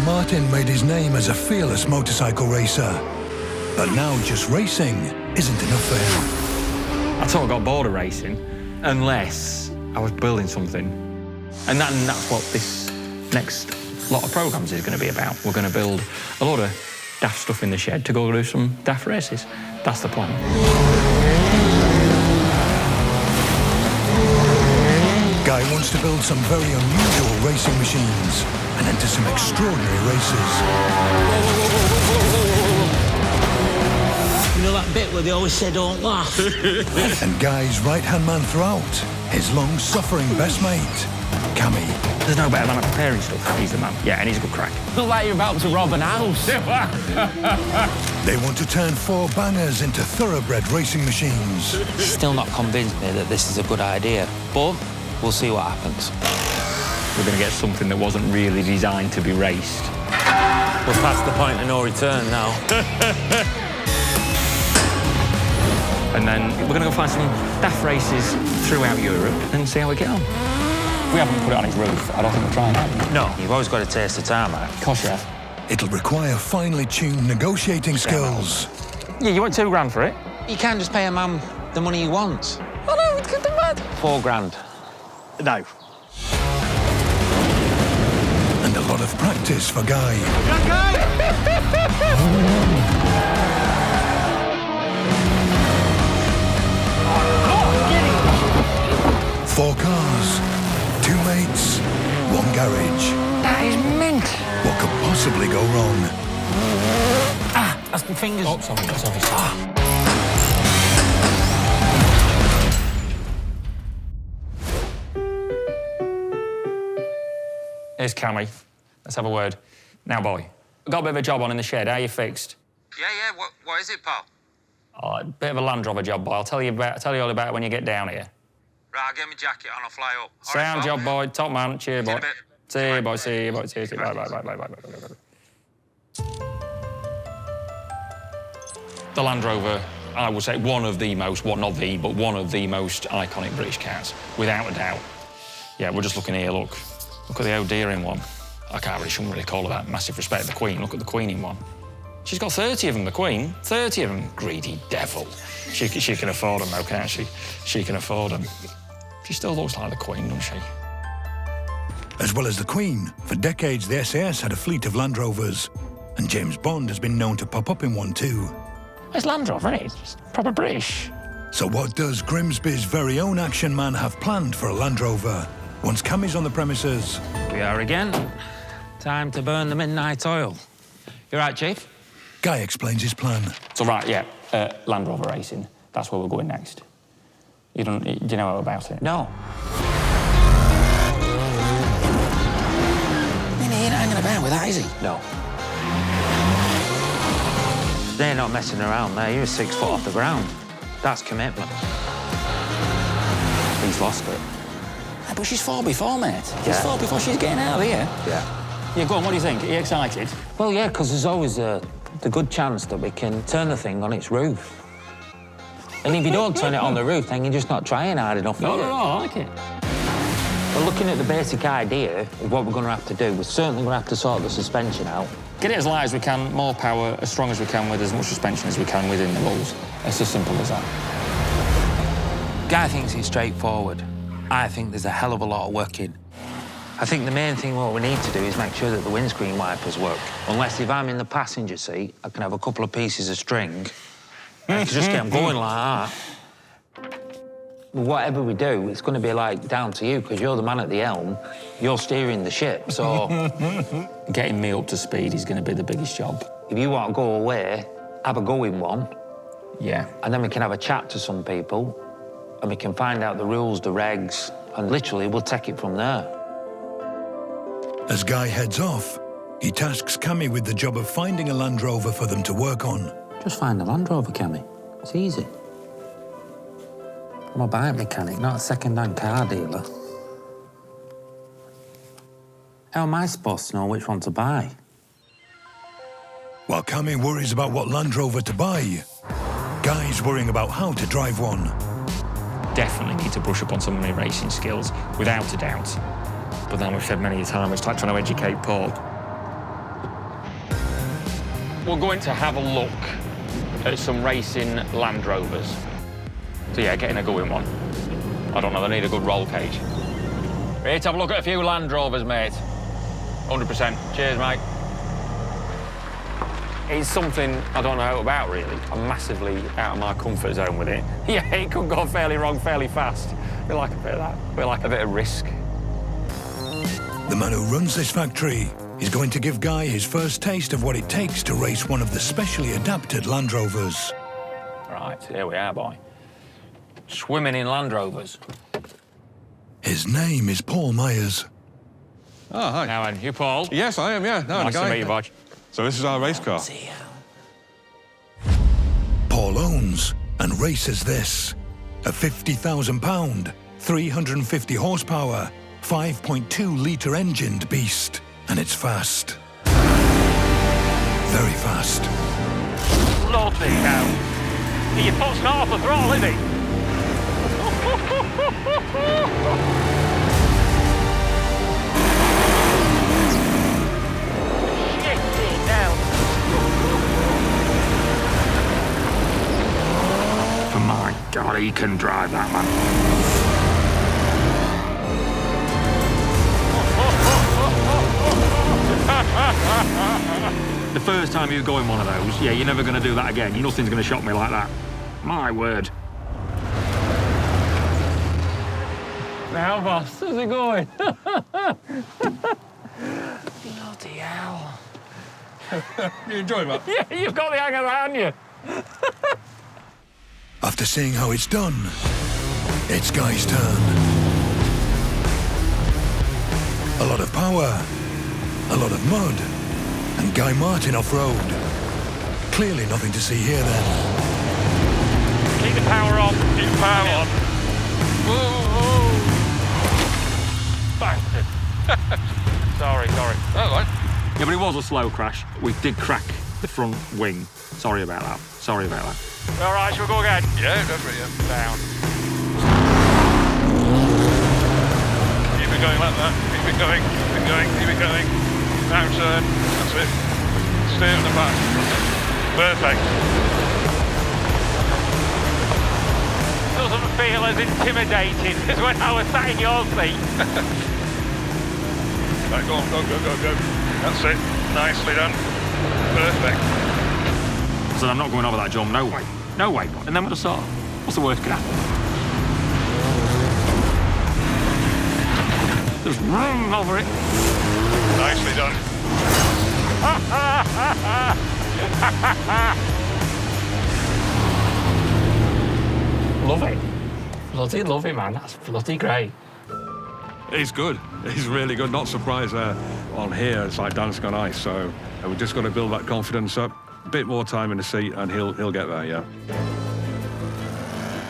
Martin made his name as a fearless motorcycle racer. But now just racing isn't enough for him. I thought I got bored of racing unless I was building something. And that's what this next lot of programmes is going to be about. We're going to build a lot of daft stuff in the shed to go do some daft races. That's the plan. Guy wants to build some very unusual racing machines and enter some extraordinary races. You know that bit where they always say don't laugh? And Guy's right-hand man throughout, his long-suffering best mate, Cammy. There's no better man at preparing stuff. He's the man. Yeah, and he's a good crack. Look like you're about to rob an house. They want to turn 4 bangers into thoroughbred racing machines. Still not convinced me that this is a good idea, but we'll see what happens. We're going to get something that wasn't really designed to be raced. We're past the point of no return now. And then we're going to go find some daft races throughout Europe and see how we get on. We haven't put it on his roof. I don't think we're trying that. No, you've always got to taste the tarmac. Of course you have. It'll require finely tuned negotiating skills. Yeah, you want £2 for it? You can't just pay a man the money he wants. Oh no, it's good mad. £4 grand. No. And a lot of practice for Guy. Four cars, 2 mates, 1 garage. That is mint. What could possibly go wrong? Ah, that's my fingers. Oh, sorry. Here's Cammy. Let's have a word. Now, boy, got a bit of a job on in the shed. How you fixed? Yeah. What is it, pal? Oh, a bit of a Land Rover job, boy. I'll tell you all about it when you get down here. Right, I'll get my jacket on, I'll fly up. All Sound right, job, boy. Top man. Cheer, boy. in a bit. See you, boy. See you, boy. See you. Bye. The Land Rover, I would say one of the most, well, not the, but one of the most iconic British cars, without a doubt. Yeah, we're just looking here, look. Look at the O'Dear in one. Shouldn't really call her that. Massive respect to the Queen. Look at the Queen in one. She's got 30 of them, the Queen. 30 of them. Greedy devil. She can afford them, though, can't she? She can afford them. She still looks like the Queen, doesn't she? As well as the Queen, for decades the SAS had a fleet of Land Rovers, and James Bond has been known to pop up in one too. It's Land Rover, isn't it? It's proper British. So what does Grimsby's very own action man have planned for a Land Rover once Cammy's on the premises? We are again. Time to burn the midnight oil. You right, Chief? Guy explains his plan. So, right, yeah, Land Rover racing. That's where we're going next. Do you know about it? No. He ain't hanging about with that, is he? No. They're not messing around there. You're 6 foot off the ground. That's commitment. He's lost it. Yeah, but she's 4 before, mate. Yeah. She's 4 before she's getting out of here. Yeah. Yeah, go on, what do you think? Are you excited? Well, yeah, because there's always the good chance that we can turn the thing on its roof. And if you don't turn it on the roof, then you're just not trying hard enough. No, I like it. But looking at the basic idea of what we're going to have to do, we're certainly going to have to sort the suspension out. Get it as light as we can, more power, as strong as we can, with as much suspension as we can within the rules. It's as simple as that. Guy thinks it's straightforward. I think there's a hell of a lot of work in. I think the main thing what we need to do is make sure that the windscreen wipers work. Unless if I'm in the passenger seat, I can have a couple of pieces of string. I can just get them going like that. Whatever we do, it's going to be, like, down to you, because you're the man at the helm. You're steering the ship, so... Getting me up to speed is going to be the biggest job. If you want to go away, have a go in one. Yeah. And then we can have a chat to some people, and we can find out the rules, the regs, and literally we'll take it from there. As Guy heads off, he tasks Cammy with the job of finding a Land Rover for them to work on. Just find a Land Rover, Cammy. It's easy. I'm a bike mechanic, not a second-hand car dealer. How am I supposed to know which one to buy? While Cammy worries about what Land Rover to buy, Guy's worrying about how to drive one. Definitely need to brush up on some of my racing skills, without a doubt. But then we've said many a time, it's like trying to educate Paul. we're going to have a look at some racing Land Rovers. So yeah, getting a going one. I don't know, they need a good roll cage. Ready to have a look at a few Land Rovers, mate? 100%. Cheers, mate. It's something I don't know about, really. I'm massively out of my comfort zone with it. Yeah, it could go fairly wrong fairly fast. We like a bit of that. We like a bit of risk. The man who runs this factory is going to give Guy his first taste of what it takes to race one of the specially adapted Land Rovers. Right, here we are, boy. Swimming in Land Rovers. His name is Paul Myers. Oh, hi. Now, and you, Paul? Yes, I am, yeah. No, Nice to Guy. meet you, Bodge. So this is our race car. Paul owns and races this. A £50,000, 350 horsepower, 5.2-litre engined beast. And it's fast. Very fast. Bloody hell. Your foot's not off the throttle, is it? Shit, hell. For my God, he can drive that, man. The first time you go in one of those, yeah, you're never going to do that again. Nothing's going to shock me like that. My word. Now, boss, how's it going? Bloody hell. You enjoy that? Yeah, you've got the hang of that, haven't you? After seeing how it's done, it's Guy's turn. A lot of power, a lot of mud, and Guy Martin off-road. Clearly nothing to see here then. Keep the power on. Keep the power on. Whoa. Bastard. Sorry. Oh, right. Yeah, but it was a slow crash. We did crack the front wing. Sorry about that. All right, shall we go again? Yeah, definitely, yeah. Down. Keep it going like that. Keep it going. Now turn. That's it. Steer at the back. Perfect. Doesn't feel as intimidating as when I was sat in your seat. Right, go. That's it. Nicely done. Perfect. So I'm not going over that jump. No way. And then what I saw, what's the worst can happen? Just run over it. Nicely done. Love it. Bloody love it, man. That's bloody great. He's good. He's really good. Not surprised on here. It's like dancing on ice. So we've just got to build that confidence up. A bit more time in the seat, and he'll get there. Yeah.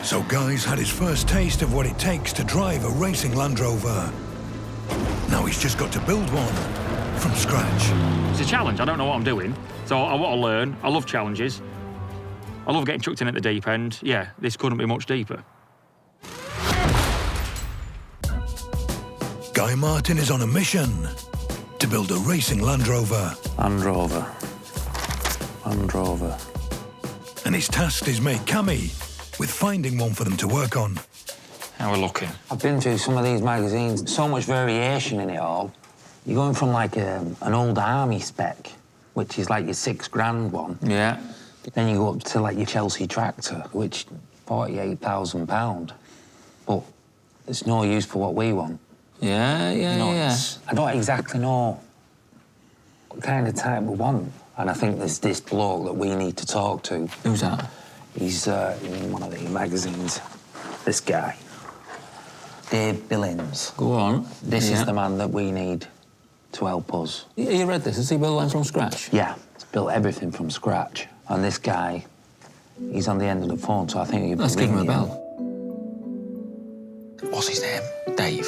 So Guy's had his first taste of what it takes to drive a racing Land Rover. Now he's just got to build one from scratch. It's a challenge. I don't know what I'm doing, so I want to learn. I love challenges. I love getting chucked in at the deep end. Yeah, this couldn't be much deeper. Guy Martin is on a mission to build a racing Land Rover. Land Rover. And he's tasked his mate Cammy with finding one for them to work on. How we're looking. I've been through some of these magazines, so much variation in it all. You're going from like an old army spec, which is like your £6,000 one. Yeah. Then you go up to like your Chelsea tractor, which £48,000. But it's no use for what we want. Yeah. I don't exactly know what kind of type we want. And I think there's this bloke that we need to talk to. Who's that? He's in one of the magazines. This guy. Dave Billings. Go on. This is the man that we need to help us. You read this? Has he built one from scratch? Yeah, he's built everything from scratch. And this guy, he's on the end of the phone, so I think you Let's give him a bell. What's his name? Dave.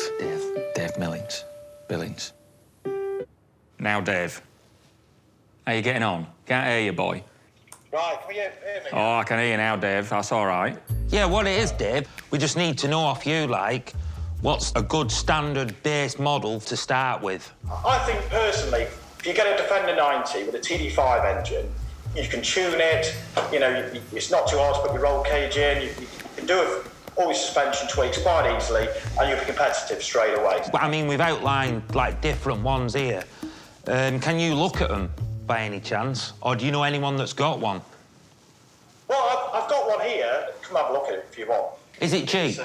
Dave Billings. Now, Dave. How you getting on? Can't hear you, boy. Right, can you hear me? Oh, I can hear you now, Dave. That's all right. Yeah, what it is, Dave, we just need to know off you, like, what's a good standard base model to start with? I think, personally, if you get a Defender 90 with a TD5 engine, You can tune it. You know, it's not too hard to put your roll cage in. You can do all your suspension tweaks quite easily, and you'll be competitive straight away. I mean, we've outlined, like, different ones here. Can you look at them by any chance? Or do you know anyone that's got one? Well, I've got one here. Come have a look at it if you want. Is it cheap?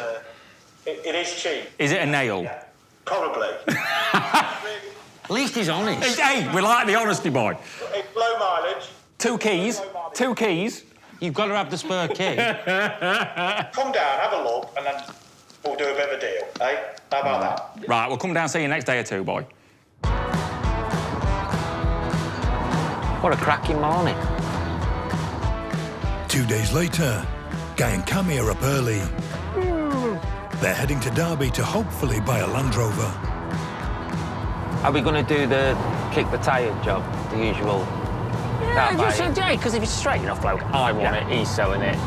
It is cheap. Is it a nail? Yeah, probably. At least he's honest. Hey, we like the honesty, boy. It's low mileage. 2 keys. 2 keys. You've got to have the spare key. Come down, have a look, and then we'll do a bit of a deal, eh? How about that? Right, we'll come down and see you next day or two, boy. What a cracking morning. 2 days later, Guy and Cammy are up early. They're heading to Derby to hopefully buy a Land Rover. Are we going to do the kick the tyre job, the usual? Yeah, because if it's straight enough, bloke, I want it, he's selling it.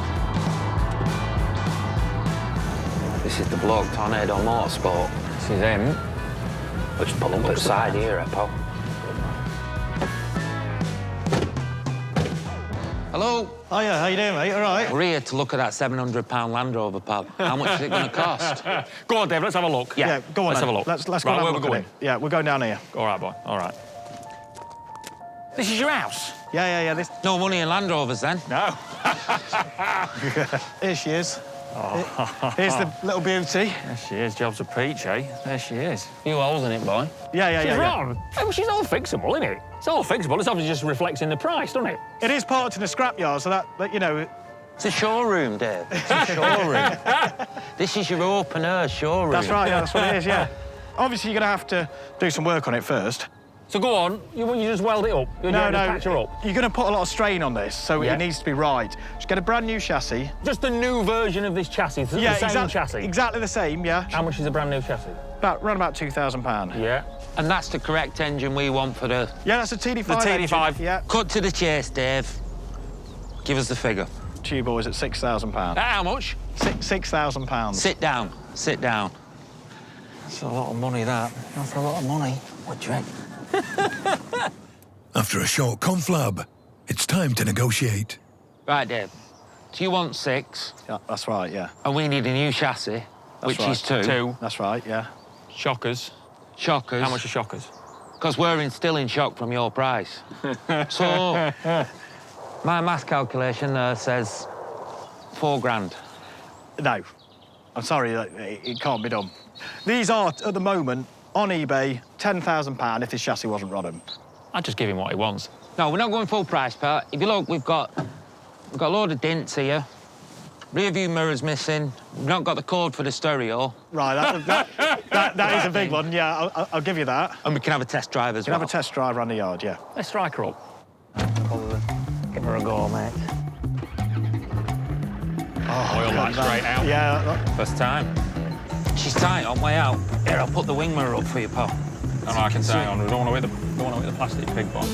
This is the bloke, Tornado Motorsport. This is him. Let's pull up at the side here, pal. Hello. Hiya, how you doing, mate? All right? We're here to look at that £700 Land Rover, pal. How much is it going to cost? Go on, Dave, let's have a look. Yeah, go on. Let's then. have a look. Let's go Right, and have where a we look at going? it. Yeah, we're going down here. All right, boy, all right. This is your house? Yeah. This. No money in Land Rovers, then? No. Here she is. Here's the little beauty. There she is, job's a peach, eh? There she is. Few holes in it, boy. Yeah. She's wrong. Oh, she's all fixable, isn't it? It's all fixable. It's obviously just reflects in the price, doesn't it? It is parked in a scrapyard, so that you know. It's a showroom, Dave. It's a showroom. This is your open-air showroom. That's right. Yeah, that's what it is. Yeah. Obviously, you're gonna have to do some work on it first. So go on, you just weld it up? You No. patch her up? You're gonna put a lot of strain on this, so Yeah. it needs to be right. Just get a brand new chassis. Just a new version of this chassis, the same chassis? Exactly the same. Yeah. How much is a brand new chassis? Around about £2,000. Yeah. And that's the correct engine we want for the... Yeah, that's a TD5. The TD5. engine. Yeah. Cut to the chase, Dave. Give us the figure. To you boys at £6,000. How much? £6,000. Sit down. Sit down. That's a lot of money, that. That's a lot of money. What do you reckon? After a short conflab, it's time to negotiate. Right, Dave. So you want 6, Yeah, that's right. Yeah. and we need a new chassis, which right. is 2. 2. That's right. Yeah. Shockers. Shockers. How much are shockers? Because we're still in shock from your price. So, my math calculation says £4,000. No, I'm sorry, it can't be done. These are, at the moment, on eBay, £10,000 if this chassis wasn't rotten. I'd just give him what he wants. No, we're not going full price, pal. If you look, we've got a load of dents here. Rear view mirror's missing. We've not got the cord for the stereo. Right, that is a big one, yeah, I'll give you that. And we can have a test drive as You can well. have a test drive around the yard, yeah. Let's strike her up. Give her a go, mate. Oil light straight out. Yeah, First time. She's tight on way out. Here, I'll put the wing mirror up for you, pal. No, I can say on. We don't want to hit the plastic pig bomb.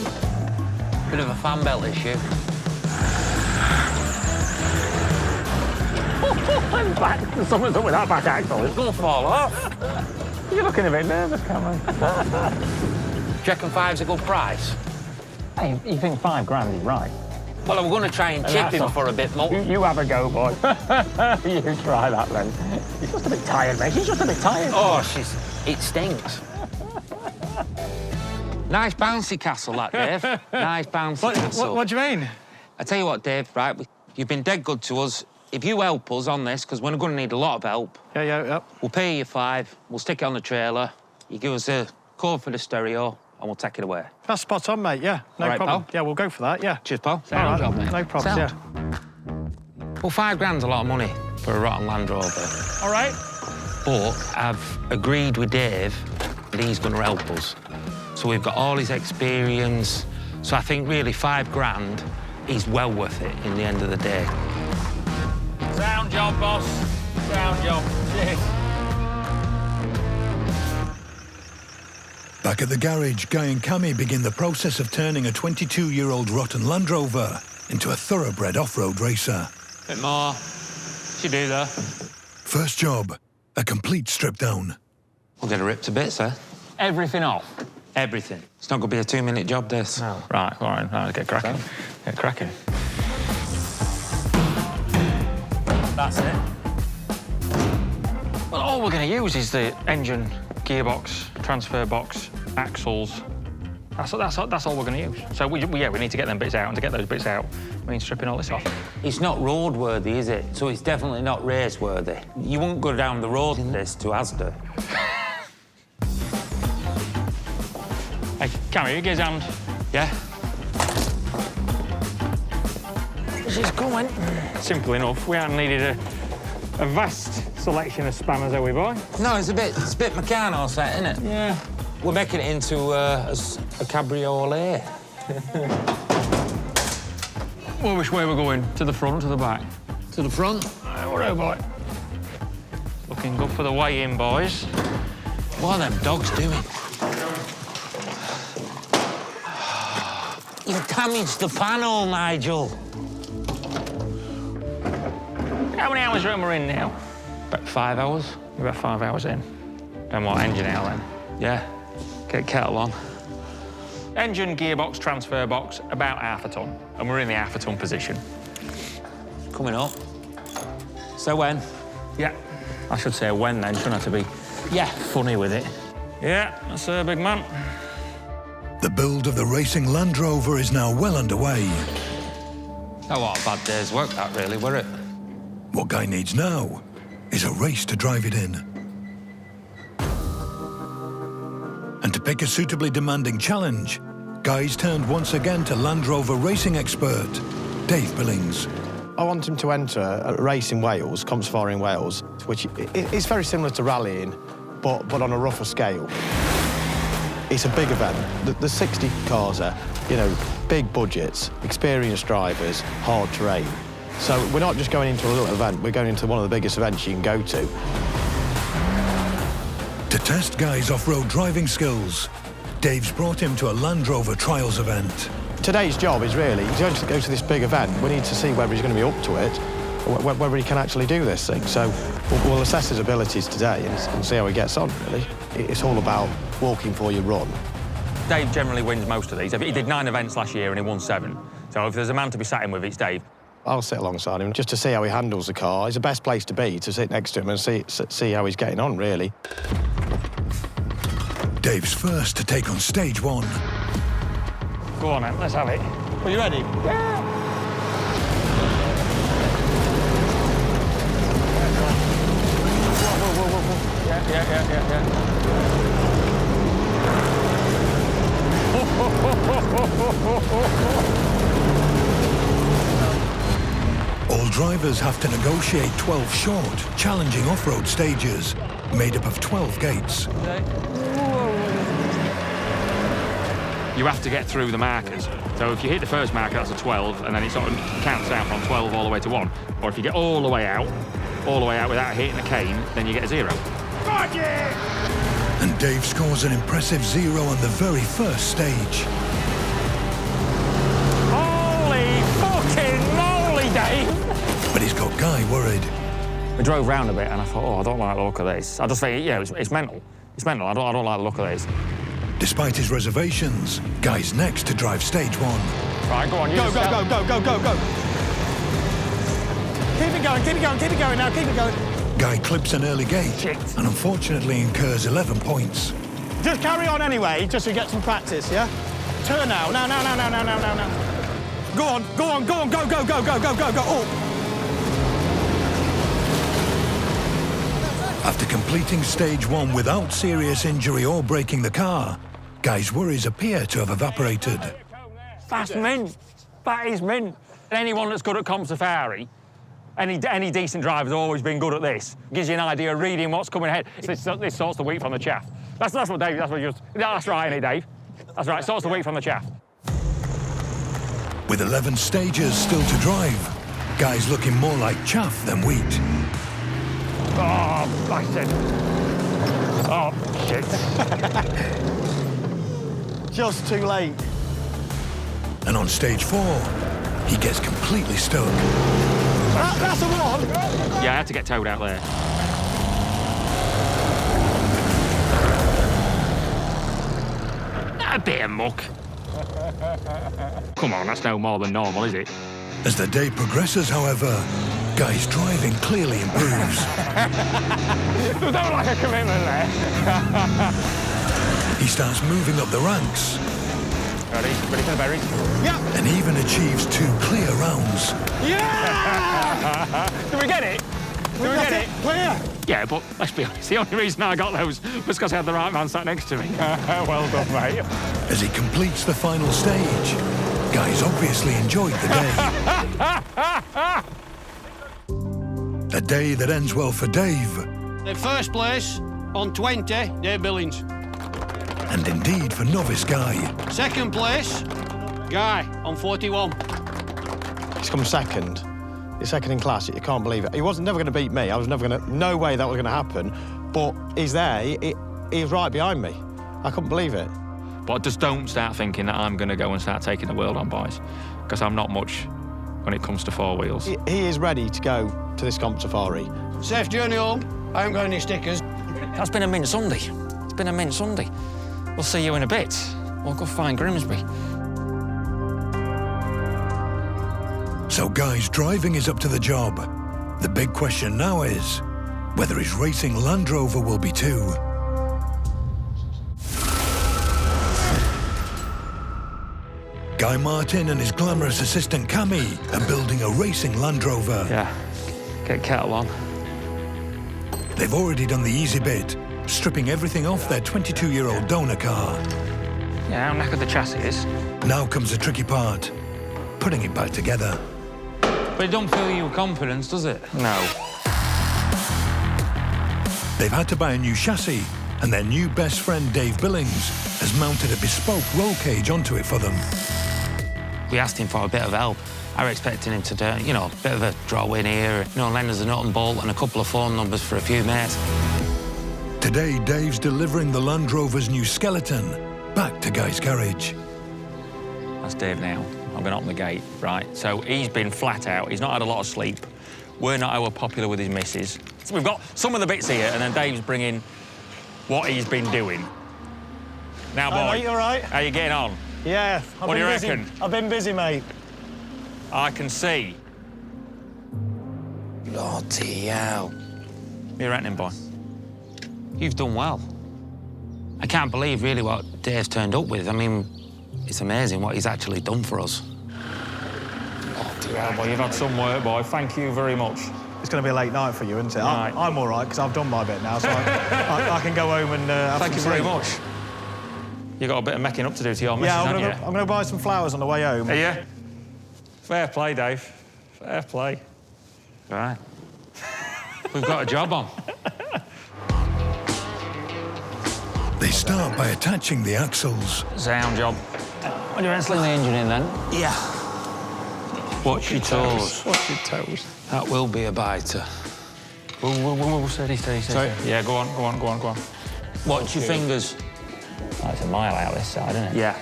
Bit of a fan belt issue. Back. Someone's up with that back axle. It's gonna fall off. You're looking a bit nervous, Cameron. Do you reckon 5's a good price? Hey, you think £5,000 is right? Well, I'm going to try and chip that's him all. for a bit more. You have a go, boy. You try that, then. He's just a bit tired, mate. He's just a bit tired. Oh, it stinks. Nice bouncy castle, that, Dave. Nice bouncy castle. What do you mean? I tell you what, Dave, right, you've been dead good to us. If you help us on this, because we're going to need a lot of help, Yeah. we'll pay you 5, we'll stick it on the trailer, you give us a cord for the stereo, and we'll take it away. That's spot on, mate, yeah. No All right, problem. pal. Yeah, we'll go for that, yeah. Cheers, pal. All right, job, mate. No problems, Sound. yeah. Well, £5,000's a lot of money for a rotten Land Rover. All right. But I've agreed with Dave that he's going to help us. So we've got all his experience. So I think really £5,000 is well worth it in the end of the day. Sound job, boss. Sound job. Cheers. Back at the garage, Guy and Cammy begin the process of turning a 22-year-old rotten Land Rover into a thoroughbred off-road racer. Bit more. Should do, though. First job, a complete strip down. We'll get her ripped to bits, eh? Everything off. Everything. It's not going to be a 2-minute job, this. No. Right, all right, get cracking. Get cracking. That's it. Well, all we're going to use is the engine, gearbox, transfer box, axles. That's all we're going to use. So we need to get them bits out, and to get those bits out, we mean stripping all this off. It's not roadworthy, is it? So it's definitely not raceworthy. You won't go down the road in this to Asda. Hey, Cammy, you give his hand. Yeah? She's coming. Simple enough. We haven't needed a vast selection of spanners, have we, boy? No, it's a bit Meccano set, isn't it? Yeah. We're making it into a cabriolet. Well, which way we're going? To the front, to the back? To the front. Whatever, boy. Looking good for the weigh-in, boys. What are them dogs doing? You've damaged the panel, Nigel. How many hours are we in now? About 5 hours. We're about 5 hours in. And what, engine out then? Yeah. Get kettle on. Engine, gearbox, transfer box, about half a ton. And we're in the half a ton position. Coming up. So when? Yeah. I should say when then, shouldn't I, to be funny with it. Yeah, that's a big man. The build of the racing Land Rover is now well underway. Oh, what a bad day's work that really, were it? What Guy needs now is a race to drive it in. And to pick a suitably demanding challenge, Guy's turned once again to Land Rover racing expert, Dave Billings. I want him to enter a race in Wales, Comps Far in Wales, which is very similar to rallying, but on a rougher scale. It's a big event. There's 60 cars there, you know, big budgets, experienced drivers, hard terrain. So we're not just going into a little event, we're going into one of the biggest events you can go to. To test Guy's off-road driving skills, Dave's brought him to a Land Rover trials event. Today's job is really, he's going to go to this big event. We need to see whether he's going to be up to it, or whether he can actually do this thing. So we'll assess his abilities today and see how he gets on, really. It's all about walking before you run. Dave generally wins most of these. He did 9 events last year and he won 7. So if there's a man to be sat in with, it's Dave. I'll sit alongside him just to see how he handles the car. It's the best place to be, to sit next to him and see how he's getting on, really. Dave's first to take on stage 1. Go on, then, let's have it. Are you ready? Yeah. Whoa. Yeah. All drivers have to negotiate 12 short, challenging off-road stages, made up of 12 gates. You have to get through the markers. So if you hit the first marker, that's a 12, and then it sort of counts down from 12 all the way to 1. Or if you get all the way out without hitting the cane, then you get a 0. And Dave scores an impressive 0 on the very first stage. Holy fucking moly, Dave! But he's got Guy worried. We drove round a bit and I thought, oh, I don't like the look of this. I just think, yeah, it's mental. It's mental. I don't like the look of this. Despite his reservations, Guy's next to drive stage 1. Right, go on, you Go. Keep it going now, keep it going. Guy clips an early gate Shit. and unfortunately incurs 11 points. Just carry on anyway, just to get some practice, yeah? Turn now. Go on. Go. Oh. After completing stage 1 without serious injury or breaking the car, Guy's worries appear to have evaporated. That's mint. That is mint. Anyone that's good at Comp Safari, any decent driver's always been good at this. Gives you an idea of reading what's coming ahead. This sorts the wheat from the chaff. That's what Dave, that's right, isn't it, Dave? That's right, sorts the wheat from the chaff. With 11 stages still to drive, Guy's looking more like chaff than wheat. Oh, bastard. Oh, shit. Just too late. And on stage 4, he gets completely stuck. That's a 1. Yeah, I had to get towed out there. A bit of muck. Come on, that's no more than normal, is it? As the day progresses, however, Guy's driving clearly improves. There's no lack of commitment there. He starts moving up the ranks Ready for the berries? and even achieves 2 clear rounds. Did we get it? Did we get it? Clear! Yeah, but let's be honest, the only reason I got those was because I had the right man sat next to me. Well done, mate. As he completes the final stage, Guy's obviously enjoyed the day. A day that ends well for Dave, The first place on 20, Dave Billings. and indeed for novice Guy. Second place, Guy on 41. He's come second. He's second in class. You can't believe it. He wasn't never going to beat me. I was never going to. No way that was going to happen. But he's there. He was right behind me. I couldn't believe it. But just don't start thinking that I'm going to go and start taking the world on, boys, because I'm not much when it comes to 4 wheels. He is ready to go to this Comp Safari. Safe journey home. I haven't got any stickers. That's been a mint Sunday. It's been a mint Sunday. We'll see you in a bit. We'll go find Grimsby. So Guy's driving is up to the job. The big question now is whether his racing Land Rover will be too. Guy Martin and his glamorous assistant Cammy are building a racing Land Rover. Yeah, get kettle on. They've already done the easy bit, stripping everything off their 22-year-old donor car. Yeah, how knackered the chassis is. Now comes the tricky part, putting it back together. But it don't fill you with confidence, does it? No. They've had to buy a new chassis, and their new best friend Dave Billings has mounted a bespoke roll cage onto it for them. We asked him for a bit of help. I was expecting him to do, a bit of a draw in here, lend us a nut and bolt and a couple of phone numbers for a few mates. Today, Dave's delivering the Land Rover's new skeleton back to Guy's garage. That's Dave now. I'm going to open the gate, right? So he's been flat out. He's not had a lot of sleep. We're not over popular with his missus. So we've got some of the bits here, and then Dave's bringing what he's been doing. Now, boy, Mate, you all right? how you getting on? Yeah. What do you reckon? I've been busy, mate. I can see. Bloody hell. What are you reckoning, boy? You've done well. I can't believe, really, what Dave's turned up with. I mean, it's amazing what he's actually done for us. Well, boy, you've had some work, boy. Thank you very much. It's going to be a late night for you, isn't it? Right. I'm all right, because I've done my bit now, so I can go home and have Thank you some very sleep. much. You got a bit of making up to do to your missus, Yeah, haven't you? I'm going to buy some flowers on the way home. Are you? Fair play, Dave. Fair play. Right. We've got a job on. They start by attaching the axles. Sound job. What do you reckon? Sling the engine in, then. Yeah. Watch your toes. Watch your toes. That will be a biter. Whoa, steady. Sorry? Yeah, go on. Watch your fingers. Oh, it's a mile out this side, isn't it? Yeah.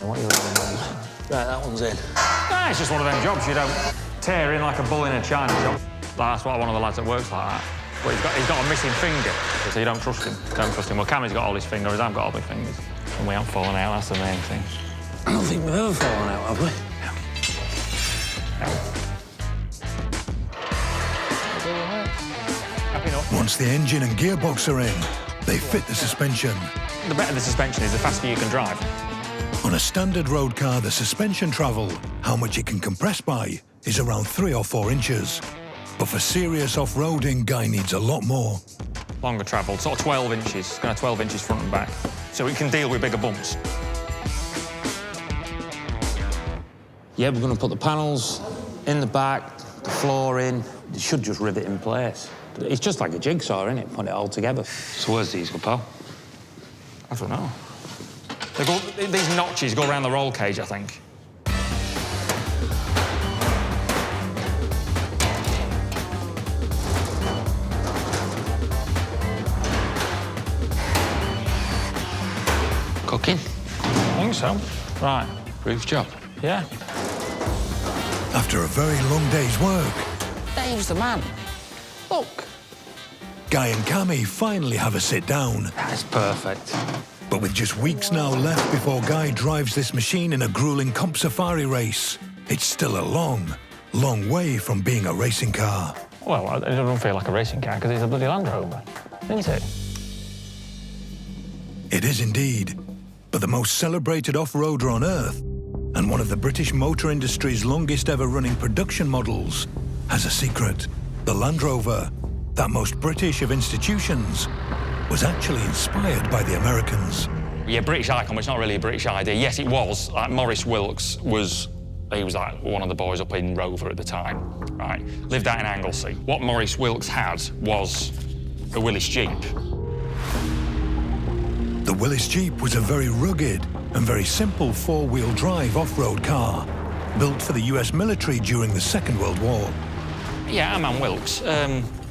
And what are you doing? Right, that one's in. Nah, it's just one of them jobs you don't tear in like a bull in a china shop. That's what one of the lads that works like that. But he's got a missing finger, so you don't trust him. Well, Cammy's got all his fingers, I've got all my fingers. And we haven't fallen out, that's the main thing. I don't think we've ever fallen out, have we? Happy enough. Once the engine and gearbox are in, they fit the suspension. The better the suspension is, the faster you can drive. On a standard road car, the suspension travel, how much it can compress by, is around 3 or 4 inches. But for serious off-roading, Guy needs a lot more. Longer travel, sort of 12 inches, kind of 12 inches front and back. So it can deal with bigger bumps. Yeah, we're going to put the panels in the back, the floor in. It should just rivet in place. It's just like a jigsaw, isn't it? Put it all together. So where's these go, pal? I don't know. These notches go around the roll cage, I think. Cooking? I think so. Right. Roof job. Yeah. After a very long day's work, Dave's the man. Look. Guy and Cammy finally have a sit down. That's perfect. But But with just weeks now left before Guy drives this machine in a grueling Comp Safari race, it's still a long, long way from being a racing car. Well, it doesn't feel like a racing car because it's a bloody Land Rover, isn't it? It is indeed, but the most celebrated off-roader on Earth and one of the British motor industry's longest ever running production models has a secret. The Land Rover, that most British of institutions, was actually inspired by the Americans. Yeah, British icon, but it's not really a British idea. Yes, it was. Like, Maurice Wilks he was like one of the boys up in Rover at the time, right? Lived out in Anglesey. What Maurice Wilks had was a Willys Jeep. The Willys Jeep was a very rugged and very simple four-wheel drive off-road car, built for the US military during the Second World War. Yeah, our man Wilks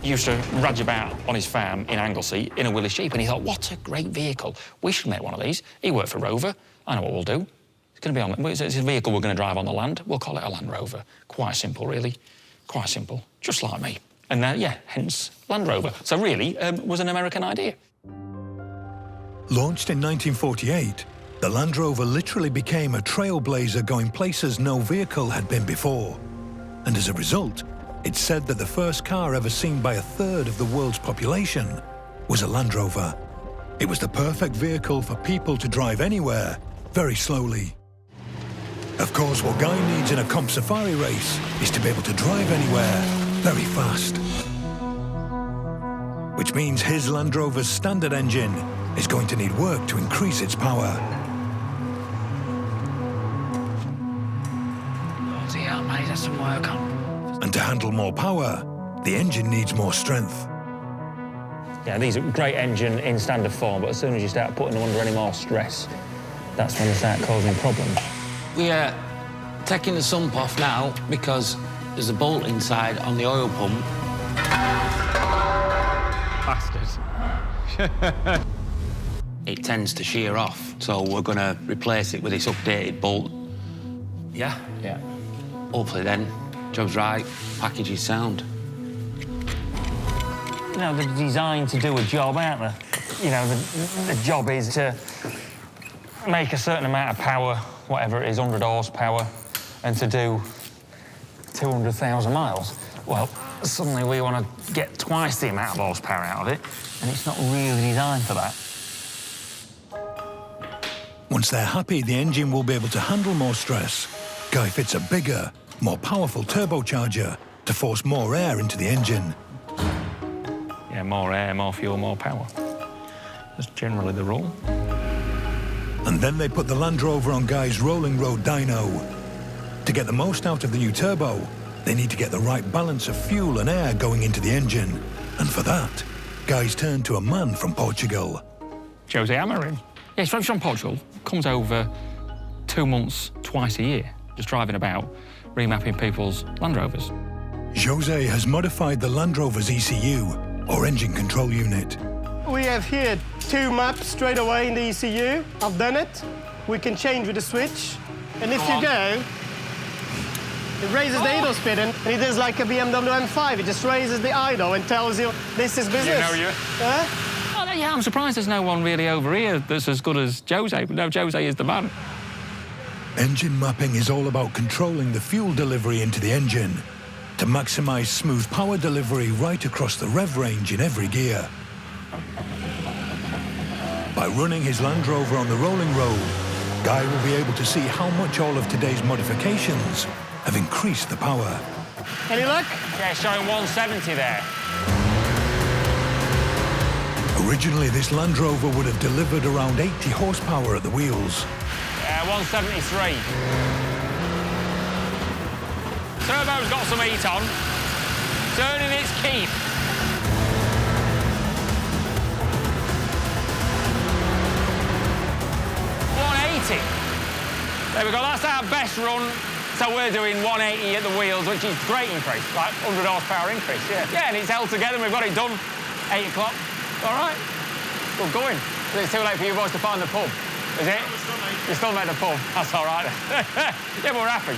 used to rudge about on his farm in Anglesey in a Willys Jeep, and he thought, what a great vehicle. We should make one of these. He worked for Rover. I know what we'll do. It's going to be on. It's a vehicle we're going to drive on the land. We'll call it a Land Rover. Quite simple, really. Quite simple. Just like me. And yeah, hence Land Rover. So really, was an American idea. Launched in 1948, the Land Rover literally became a trailblazer going places no vehicle had been before. And as a result, it's said that the first car ever seen by a third of the world's population was a Land Rover. It was the perfect vehicle for people to drive anywhere, very slowly. Of course, what Guy needs in a Comp Safari race is to be able to drive anywhere, very fast. Which means his Land Rover's standard engine is going to need work to increase its power. Bloody hell, man, he's had some work on. And to handle more power, the engine needs more strength. Yeah, these are great engine in standard form, but as soon as you start putting them under any more stress, that's when they start causing problems. We are taking the sump off now because there's a bolt inside on the oil pump. Bastards. It tends to shear off, so we're going to replace it with this updated bolt. Yeah? Yeah. Hopefully then, job's right, package is sound. You know, they're designed to do a job, aren't they? You know, the job is to make a certain amount of power, whatever it is, 100 horsepower, and to do 200,000 miles. Well, suddenly we want to get twice the amount of horsepower out of it, and it's not really designed for that. Once they're happy the engine will be able to handle more stress, Guy fits a bigger, more powerful turbocharger to force more air into the engine. Yeah, more air, more fuel, more power. That's generally the rule. And then they put the Land Rover on Guy's rolling road dyno. To get the most out of the new turbo, they need to get the right balance of fuel and air going into the engine. And for that, Guy's turned to a man from Portugal. Jose Amorim. Yeah, he's from Portugal. Comes over 2 months, twice a year, just driving about, remapping people's Land Rovers. Jose has modified the Land Rover's ECU, or engine control unit. We have here 2 maps straight away in the ECU. I've done it. We can change with the switch. And if you go, it raises the idle speed, and it is like a BMW M5. It just raises the idle and tells you this is business. You know you. Oh, yeah, I'm surprised there's no one really over here that's as good as Jose, but no, Jose is the man. Engine mapping is all about controlling the fuel delivery into the engine to maximise smooth power delivery right across the rev range in every gear. By running his Land Rover on the rolling road, Guy will be able to see how much all of today's modifications have increased the power. Any luck? Yeah, showing 170 there. Originally, this Land Rover would have delivered around 80 horsepower at the wheels. 173. Turbo's got some heat on. Turning its keep. 180. There we go, that's our best run. So we're doing 180 at the wheels, which is a great increase, like 100 horsepower increase, yeah. Yeah, and it's held together, we've got it done, 8 o'clock. All right, good going. It's too late for you boys to find the pub, is it? You still made the pub, that's all right. Yeah, we're happy.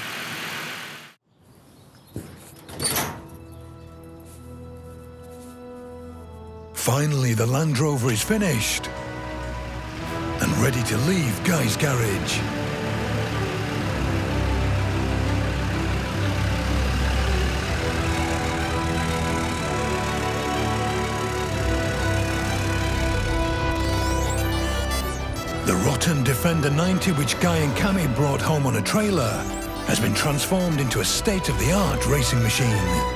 Finally, the Land Rover is finished and ready to leave Guy's garage. The rotten Defender 90, which Guy and Cammy brought home on a trailer, has been transformed into a state-of-the-art racing machine.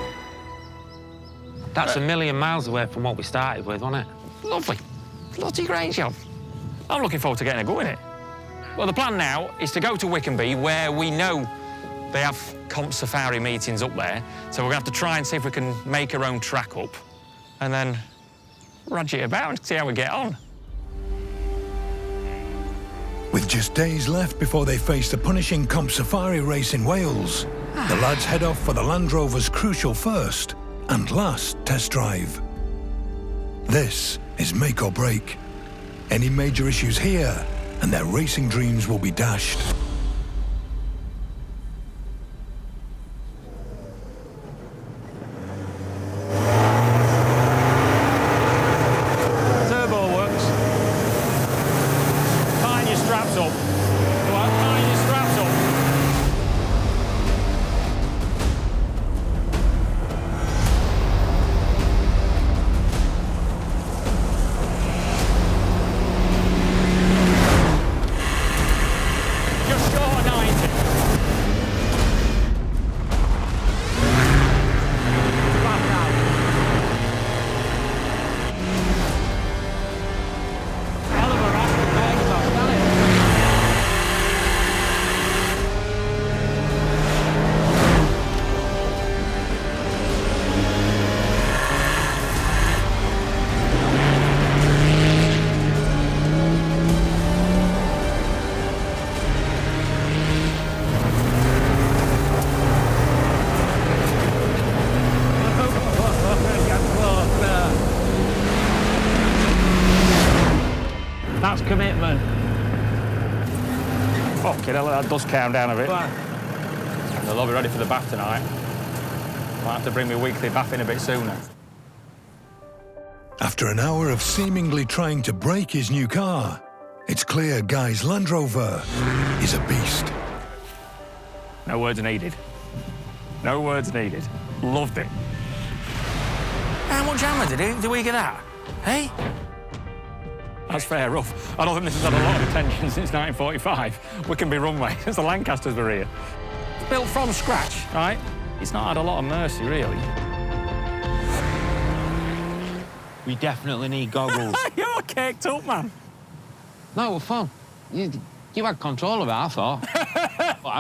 That's a million miles away from what we started with, wasn't it? Lovely. Bloody great job. I'm looking forward to getting a go in it. Well, the plan now is to go to Wickenby, where we know they have Comp Safari meetings up there. So we're going to have to try and see if we can make our own track up and then rudge it about and see how we get on. With just days left before they face the punishing Comp Safari race in Wales, the lads head off for the Land Rover's crucial first and last test drive. This is make or break. Any major issues here, and their racing dreams will be dashed. Turbo works. Tighten your straps up. Go on, tighten your straps up. Just short of 90. Back out. Hell of a rascal legs off, doesn't it? That's commitment. Fucking hell, that does calm down a bit. They'll be ready for the bath tonight. Might have to bring my weekly bath in a bit sooner. After an hour of seemingly trying to break his new car, it's clear Guy's Land Rover is a beast. No words needed. No words needed. Loved it. How much hammer do we get that? Hey? That's fair rough. I don't think this has had a lot of attention since 1945. Wickenby runway, since the Lancasters were here. It's built from scratch, right? It's not had a lot of mercy, really. We definitely need goggles. You're caked up, man. No, we're fun. You had control of it, I thought. But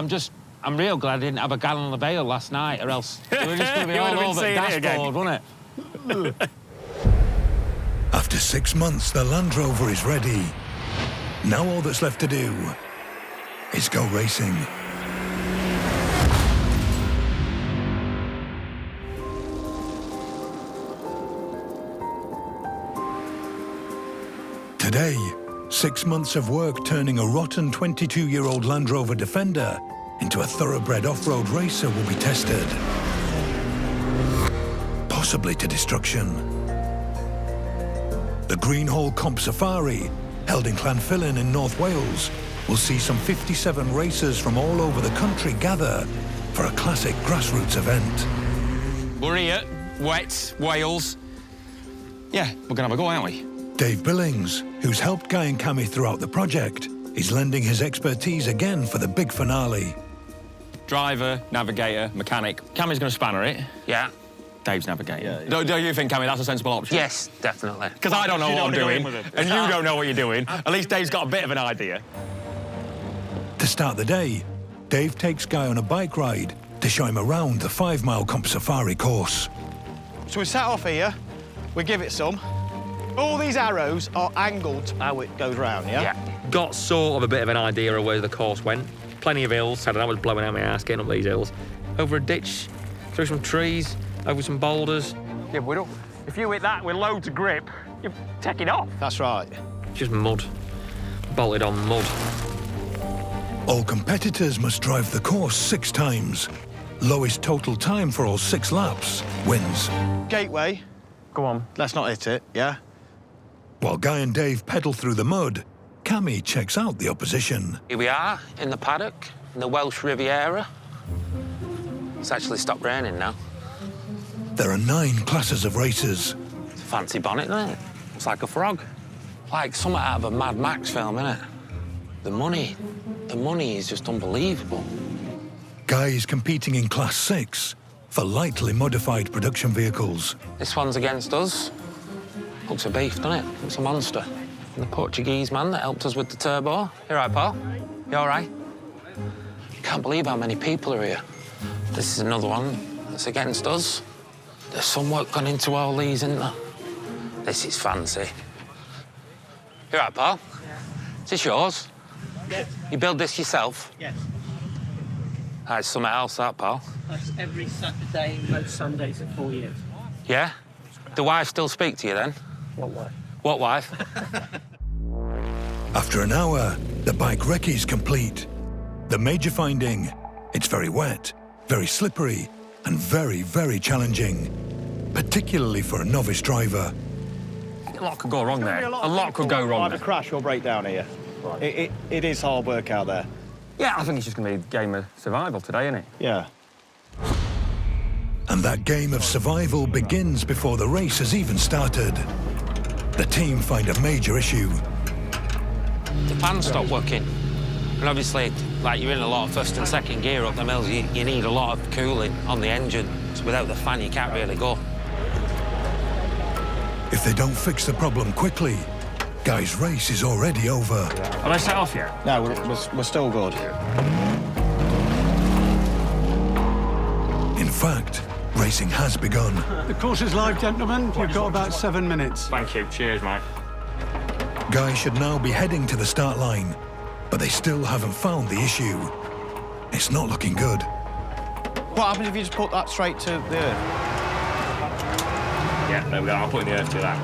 I'm real glad I didn't have a gallon of ale last night, or else we were just going to be You would all have been over the seeing it again. dashboard, wouldn't it? After 6 months, the Land Rover is ready. Now all that's left to do is go racing. Today, 6 months of work turning a rotten 22-year-old Land Rover Defender into a thoroughbred off-road racer will be tested. Possibly to destruction. The Greenhall Comp Safari, held in Llanfillin in North Wales, will see some 57 racers from all over the country gather for a classic grassroots event. We're here, wet, Wales. Yeah, we're going to have a go, aren't we? Dave Billings, who's helped Guy and Cammy throughout the project, is lending his expertise again for the big finale. Driver, navigator, mechanic. Cammy's going to spanner it. Yeah. Dave's navigator. Yeah. Do you think, Cammy, that's a sensible option? Yes, definitely. Because I don't know what I'm doing, and you don't know what you're doing. At least Dave's got a bit of an idea. To start the day, Dave takes Guy on a bike ride to show him around the 5-mile Comp Safari course. So we set off here, we give it some. All these arrows are angled how it goes round, yeah? Yeah. Got sort of a bit of an idea of where the course went. Plenty of hills. I was blowing out my ass getting up these hills. Over a ditch, through some trees, over some boulders. Yeah, we don't. If you hit that with loads of grip, you're taking off. That's right. Just mud. Bolted on mud. All competitors must drive the course 6 times. Lowest total time for all 6 laps wins. Gateway. Go on. Let's not hit it, yeah? While Guy and Dave pedal through the mud, Cammy checks out the opposition. Here we are in the paddock, in the Welsh Riviera. It's actually stopped raining now. There are 9 classes of races. It's a fancy bonnet, isn't it? It's like a frog. Like something out of a Mad Max film, isn't it? The money is just unbelievable. Guys competing in Class 6 for lightly modified production vehicles. This one's against us. Looks a beef, doesn't it? It's a monster. And the Portuguese man that helped us with the turbo. You all right, pal? You all right? Can't believe how many people are here. This is another one that's against us. There's some work gone into all these, isn't there? This is fancy. You all right, pal? Is this yours? Yes. You build this yourself? Yes. That's something else, that, pal. That's every Saturday, most Sundays for 4 years. Yeah? The wife still speak to you, then? What wife? What wife? After an hour, the bike recce is complete. The major finding, it's very wet, very slippery, and very, very challenging, particularly for a novice driver. A lot could go wrong there. A lot could go wrong Either there. crash or break down here. It is hard work out there. Yeah, I think it's just going to be a game of survival today, isn't it? Yeah. And that game of survival begins before the race has even started. The team find a major issue. The fans stop working. And obviously, like, you're in a lot of first and second gear up the mills, you need a lot of cooling on the engine. So without the fan, you can't really go. If they don't fix the problem quickly, Guy's race is already over. Are they set off yet? No, we're still good. In fact, racing has begun. The course is live, gentlemen. You've got about 7 minutes. Thank you. Cheers, mate. Guy should now be heading to the start line, but they still haven't found the issue. It's not looking good. What happens if you just put that straight to the earth? Yeah, there we go. I'll put in the earth to that.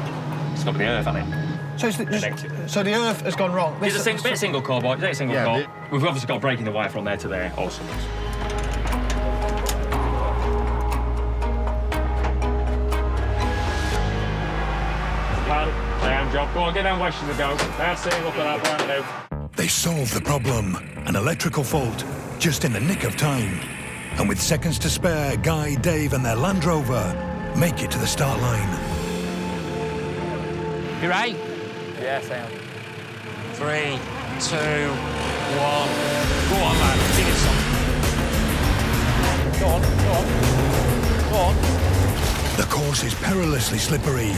It's got to be the earth, hasn't it? So the earth has gone wrong. It's a bit of single core, boy. It's a single core. We've obviously got breaking the wire from there to there. Awesome. Job. Go on, get down Western to go. That's it, look at that brand new. They solve the problem, an electrical fault, just in the nick of time. And with seconds to spare, Guy, Dave and their Land Rover make it to the start line. You right? Yes, I am. 3, 2, 1. Go on, man. Sing it song. Go on, go on. Go on. The course is perilously slippery,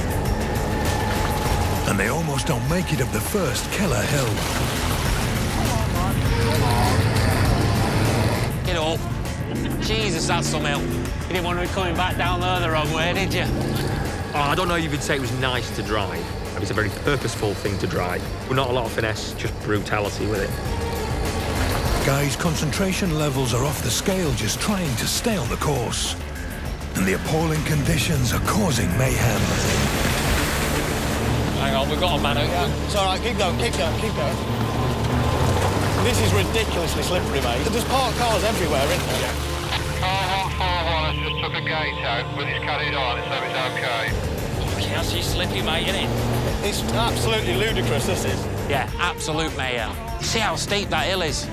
and they almost don't make it up the first killer hill. Get up. Jesus, that's some hill. You didn't want to be coming back down there the wrong way, did you? Oh, I don't know if you'd say it was nice to drive. It's a very purposeful thing to drive. But not a lot of finesse, just brutality with it. Guy's concentration levels are off the scale just trying to stay on the course. And the appalling conditions are causing mayhem. Hang on, we've got a man out. Yeah, it's all right, keep going, keep going, keep going. This is ridiculously slippery, mate. There's parked cars everywhere, isn't there? Car 141 has just took a gate out, but he's carried on, so it's okay. That's just slippy, mate, isn't it? It's absolutely ludicrous, this is. Yeah, absolute mayhem. See how steep that hill is?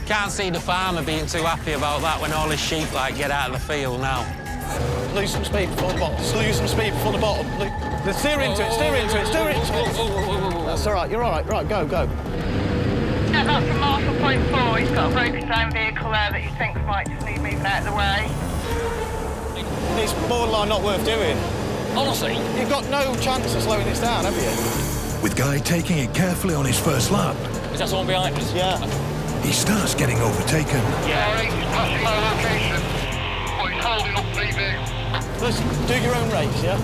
Can't see the farmer being too happy about that when all his sheep, like, get out of the field now. Lose some speed before the bottom. Just lose some speed before the bottom. Steer into it, steer into it, steer into it. That's all right, you're all right. Right, go, go. Yeah, that's from Marshall Point 4. He's got a broken down vehicle there that he thinks might just need moving out of the way. It's borderline not worth doing. Honestly? You've got no chance of slowing this down, have you? With Guy taking it carefully on his first lap, Is that someone behind us? Yeah. he starts getting overtaken. Yeah, he's passing my location, but he's holding up PB. Listen, do your own race, yeah?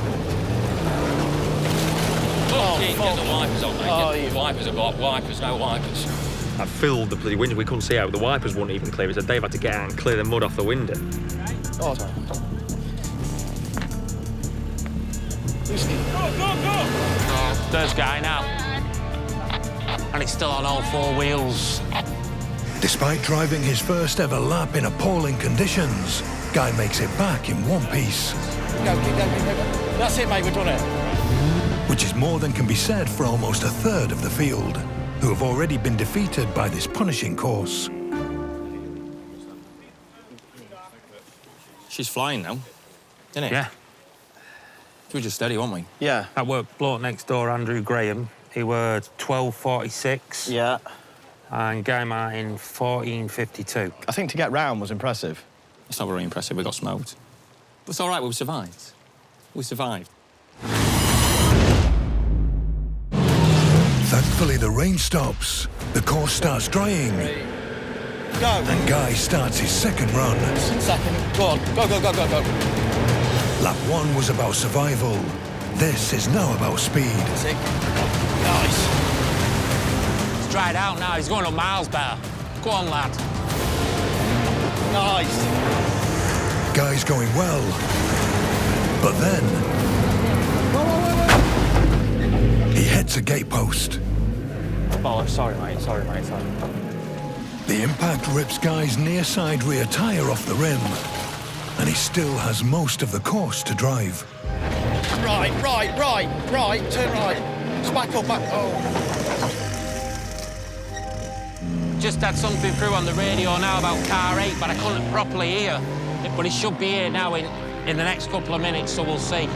Oh, get the wipers on, mate. Oh, Get the wipers are blocked. Wipers, no wipers. I filled the bloody window. We couldn't see out. The wipers wouldn't even clear it. So Dave had to get out and clear the mud off the window. Oh, sorry. There's Guy now. And he's still on all 4 wheels. Despite driving his first ever lap in appalling conditions, Guy makes it back in one piece. Keep going, keep going, keep going. That's it, mate, we've done it. Which is more than can be said for almost a third of the field. who have already been defeated by this punishing course. She's flying now, isn't it? Yeah. We just steady, won't we? Yeah. That worked bloke next door, Andrew Graham. He were 12.46. Yeah. And Guy Martin, 14.52. I think to get round was impressive. It's not very impressive, we got smoked. But it's all right, we survived. We survived. Thankfully, the rain stops, the course starts drying, Go. and Guy starts his second run. Second. Go on. Go, go, go, go, go. Lap 1 was about survival. This is now about speed. Nice. It's dried out now. He's going up miles better. Go on, lad. Nice. Guy's going well. But then... he hits a gate post. Oh, sorry, mate. Sorry. The impact rips Guy's near side rear tyre off the rim. And he still has most of the course to drive. Right. Turn right. Just back up, back. Oh. Just had something through on the radio now about car 8, but I couldn't properly hear. But it should be here now in the next couple of minutes, so we'll see.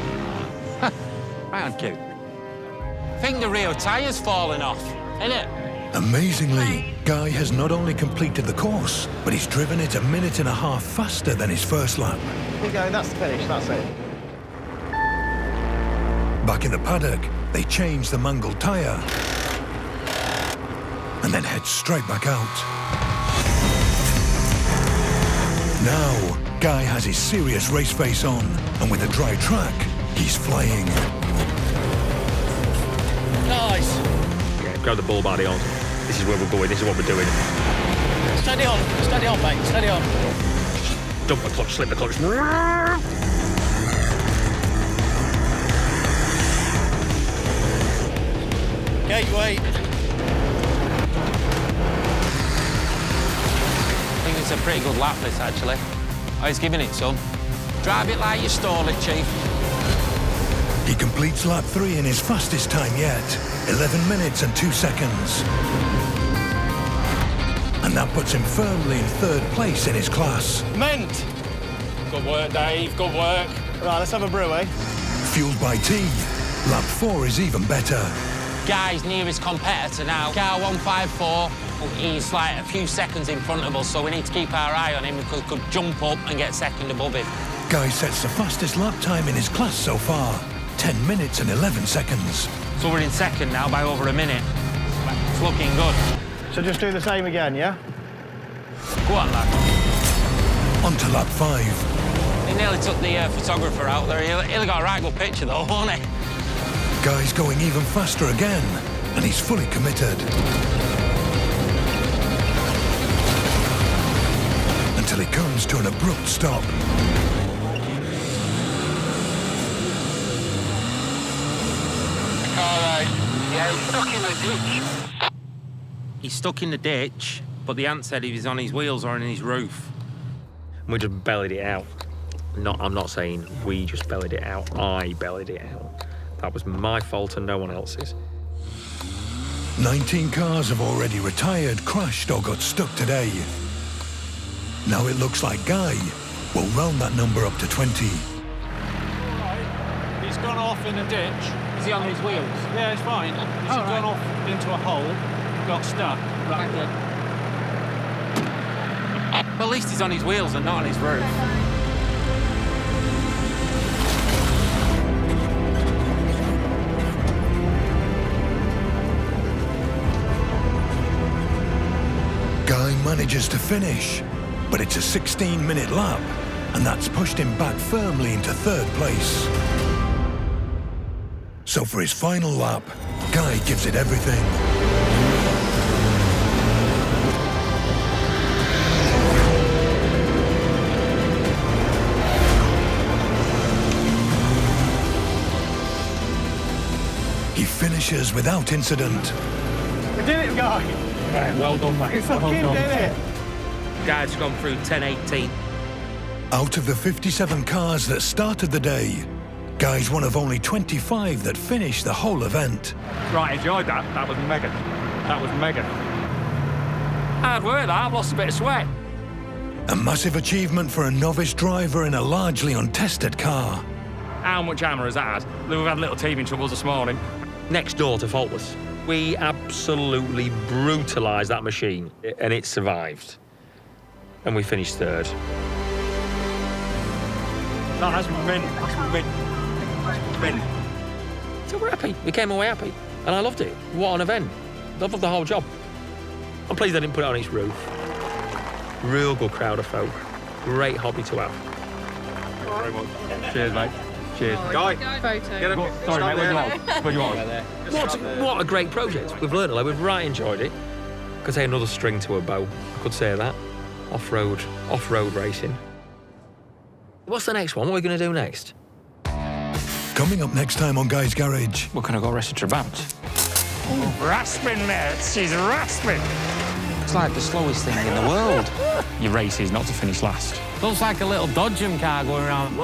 Round cute. I think the rear tyre's falling off, isn't it? Amazingly, Guy has not only completed the course, but he's driven it 1.5 minutes faster than his first lap. Keep going, that's the finish, that's it. Back in the paddock, they change the mangled tyre and then head straight back out. Now, Guy has his serious race face on, and with a dry track, he's flying. Nice. Yeah, grab the ball by the arms. This is where we're going, this is what we're doing. Steady on, mate, steady on. Dump the clutch, slip the clutch. Gateway. I think it's a pretty good lap, this, actually. Oh, he's giving it some. Drive it like you stole it, Chief. He completes lap 3 in his fastest time yet, 11 minutes and 2 seconds. And that puts him firmly in 3rd place in his class. Mint. Good work, Dave, good work. Right, let's have a brew, eh? Fueled by tea, lap 4 is even better. Guy's nearest competitor now, car 154. He's like a few seconds in front of us, so we need to keep our eye on him because he could jump up and get second above him. Guy sets the fastest lap time in his class so far, 10 minutes and 11 seconds. So we're in second now by over a minute. It's looking good. So just do the same again, yeah? Go on, lad. On to lap 5. He nearly took the photographer out there. He got a right good picture, though, won't he? Guy's going even faster again, and he's fully committed. Until he comes to an abrupt stop. Yeah, he's stuck in the ditch. He's stuck in the ditch, but the ant said he was on his wheels or on his roof. And we just bellied it out. I'm not saying we just bellied it out. I bellied it out. That was my fault and no one else's. 19 cars have already retired, crashed or got stuck today. Now it looks like Guy will round that number up to 20. He's gone off in a ditch. Is he on his wheels? Yeah, it's fine. He's gone off into a hole, got stuck. Right. Well, at least he's on his wheels and not on his roof. Guy manages to finish, but it's a 16-minute lap, and that's pushed him back firmly into 3rd place. So for his final lap, Guy gives it everything. He finishes without incident. We did it, Guy. Right, well done, mate. We fucking did it. Guy's gone through 10.18. Out of the 57 cars that started the day, Guy's one of only 25 that finished the whole event. Right, enjoyed that. That was mega. That was mega. Hard work, that. I've lost a bit of sweat. A massive achievement for a novice driver in a largely untested car. How much hammer has that had? We've had little teething troubles this morning. Next door to faultless. We absolutely brutalised that machine, and it survived. And we finished third. No, that's mint. That's mint. That's mint. So we're happy. We came away happy. And I loved it. What an event. Loved the whole job. I'm pleased I didn't put it on its roof. Real good crowd of folk. Great hobby to have. Thank you very much. Cheers, mate. Cheers. Guy, photo. Get up. Sorry, mate. Where do you want? What a great project. We've learned a lot. We've right enjoyed it. Could say another string to a bow. I could say that. Off-road racing. What's the next one? What are we going to do next? Coming up next time on Guy's Garage. We're going to go race a Trabant. Rasping, mate. She's rasping. It's like the slowest thing in the world. Your race is not to finish last. Looks like a little Dodgem car going around.